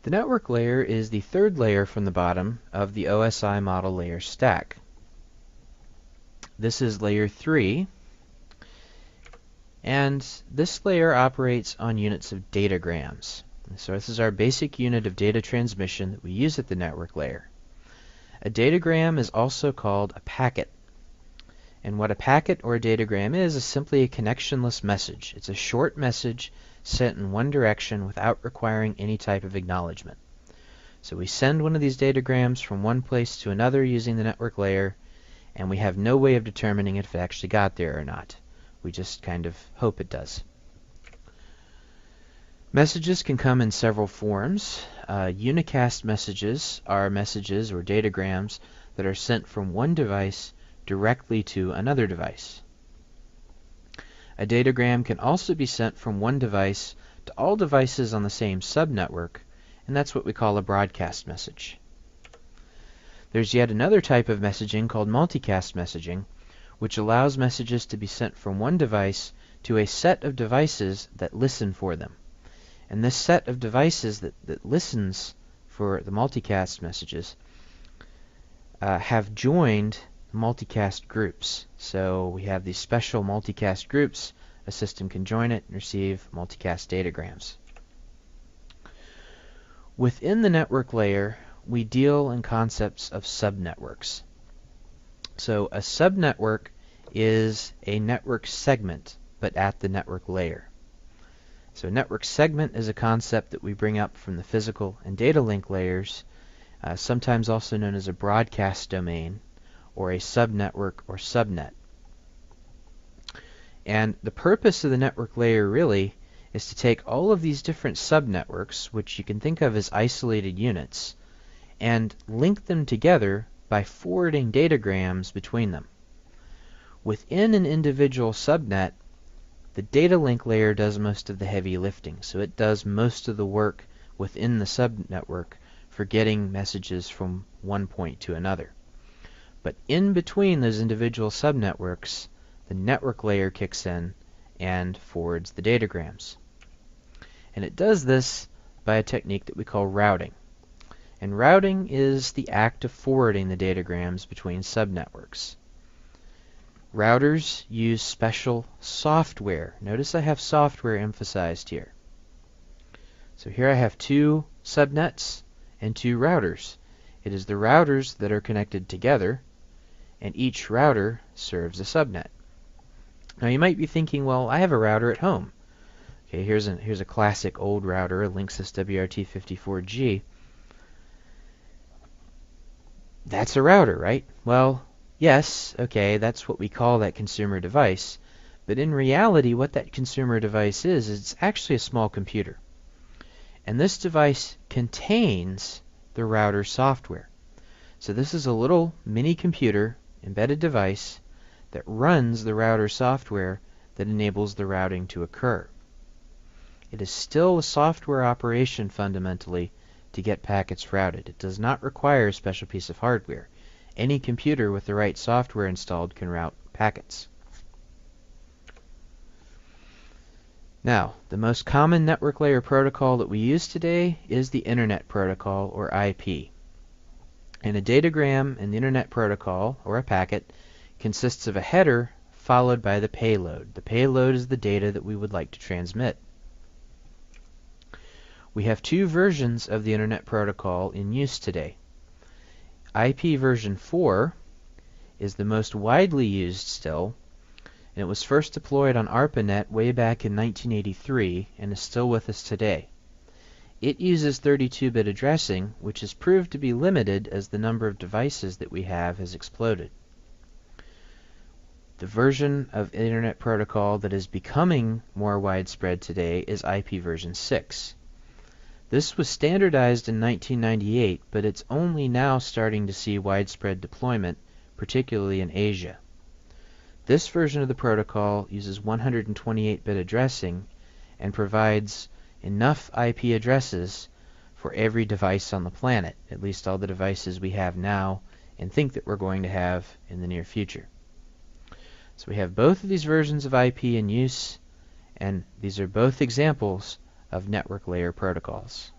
The network layer is the third layer from the bottom of the OSI model layer stack. This is layer 3, and this layer operates on units of datagrams. So this is our basic unit of data transmission that we use at the network layer. A datagram is also called a packet. And what a packet or a datagram is simply a connectionless message. It's a short message sent in one direction without requiring any type of acknowledgement. So we send one of these datagrams from one place to another using the network layer, and we have no way of determining if it actually got there or not. We just kind of hope it does. Messages can come in several forms. Unicast messages are messages or datagrams that are sent from one device directly to another device. A datagram can also be sent from one device to all devices on the same subnetwork, and that's what we call a broadcast message. There's yet another type of messaging called multicast messaging, which allows messages to be sent from one device to a set of devices that listen for them. And this set of devices that listens for the multicast messages have joined multicast groups. So we have these special multicast groups. A system can join it and receive multicast datagrams. Within the network layer, we deal in concepts of subnetworks. So a subnetwork is a network segment, but at the network layer. So a network segment is a concept that we bring up from the physical and data link layers, sometimes also known as a broadcast domain, or a subnetwork or subnet. And the purpose of the network layer really is to take all of these different subnetworks, which you can think of as isolated units, and link them together by forwarding datagrams between them. Within an individual subnet, the data link layer does most of the heavy lifting, so it does most of the work within the subnetwork for getting messages from one point to another. But in between those individual subnetworks, the network layer kicks in and forwards the datagrams. And it does this by a technique that we call routing. And routing is the act of forwarding the datagrams between subnetworks. Routers use special software. Notice I have software emphasized here. So here I have two subnets and two routers. It is the routers that are connected together, and each router serves a subnet. Now you might be thinking, well, I have a router at home. Okay, here's a classic old router, a Linksys WRT54G. That's a router, right? Well, yes, okay, that's what we call that consumer device. But in reality, what that consumer device is it's actually a small computer. And this device contains the router software. So this is a little mini computer, embedded device, that runs the router software that enables the routing to occur. It is still a software operation fundamentally to get packets routed. It does not require a special piece of hardware. Any computer with the right software installed can route packets. Now, the most common network layer protocol that we use today is the Internet Protocol, or IP. And a datagram in the Internet Protocol, or a packet, consists of a header followed by the payload. The payload is the data that we would like to transmit. We have two versions of the Internet Protocol in use today. IP version 4 is the most widely used still, and it was first deployed on ARPANET way back in 1983 and is still with us today. It uses 32-bit addressing, which has proved to be limited as the number of devices that we have has exploded. The version of Internet Protocol that is becoming more widespread today is IP version 6. This was standardized in 1998, but it's only now starting to see widespread deployment, particularly in Asia. This version of the protocol uses 128-bit addressing and provides enough IP addresses for every device on the planet, at least all the devices we have now and think that we're going to have in the near future. So we have both of these versions of IP in use, and these are both examples of network layer protocols.